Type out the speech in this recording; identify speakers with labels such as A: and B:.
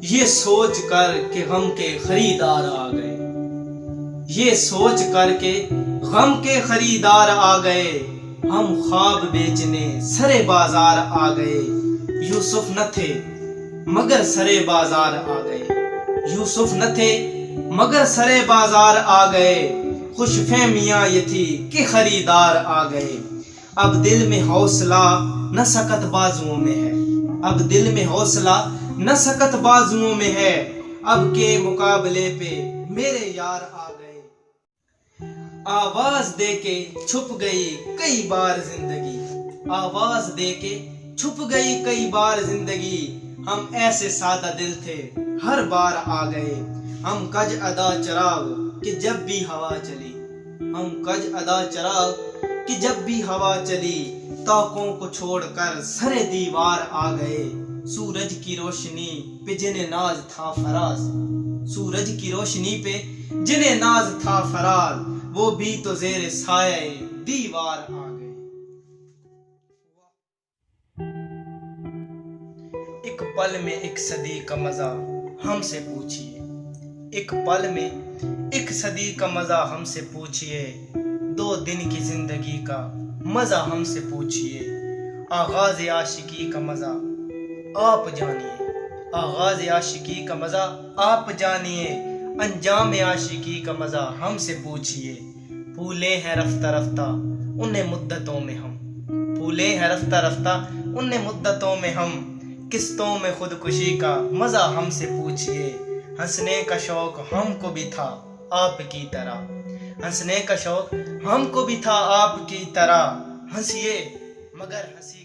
A: یہ سوچ کر کہ غم کے خریدار آ گئے، یہ سوچ کر کہ غم کے خریدار آ گئے، ہم خواب بیچنے سرے بازار آ گئے۔ یوسف نہ تھے مگر سرے بازار آ گئے، یوسف نہ تھے مگر سرے بازار آ گئے۔ خوش فہمیاں یہ تھی کہ خریدار آ گئے۔ اب دل میں حوصلہ نہ سکت بازوؤں میں ہے، اب دل میں حوصلہ نہ سکت بازوؤں میں ہے، اب کے مقابلے پہ میرے یار آ گئے۔ آواز دے کے چھپ گئی کئی بار زندگی، آواز دے کے چھپ گئی کئی بار زندگی۔ ہم ایسے سادہ دل تھے ہر بار آ گئے، ہم کج ادا چراغ کہ جب بھی ہوا چلی، ہم کج ادا چراغ کہ جب بھی ہوا چلی۔ طاقوں کو چھوڑ کر سرے دیوار آ گئے، سورج کی روشنی پہ جنہیں ناز تھا فراز، سورج کی روشنی پہ جنہیں ناز تھا فراز، وہ بھی تو زیر سایہ دیوار آ گئے۔ ایک پل میں ایک صدی کا مزہ ہم سے پوچھئے، ایک پل میں ایک صدی کا مزہ ہم سے پوچھئے، 2 دن کی زندگی کا مزہ ہم سے پوچھئے۔ آغاز عاشقی کا مزہ آپ جانیے، آغاز عاشقی کا مزہ آپ جانیے، انجام عاشقی کا مزہ ہم سے پوچھئے۔ پھولے ہیں رفتہ رفتہ انہیں مدتوں میں ہم، پھولے ہیں رفتہ رفتہ انہیں مدتوں میں ہم، قسطوں میں خودکشی کا مزہ ہم سے پوچھئے۔ ہنسنے کا شوق ہم کو بھی تھا آپ کی طرح، ہنسنے کا شوق ہم کو بھی تھا آپ کی طرح، ہنسیے مگر ہنسی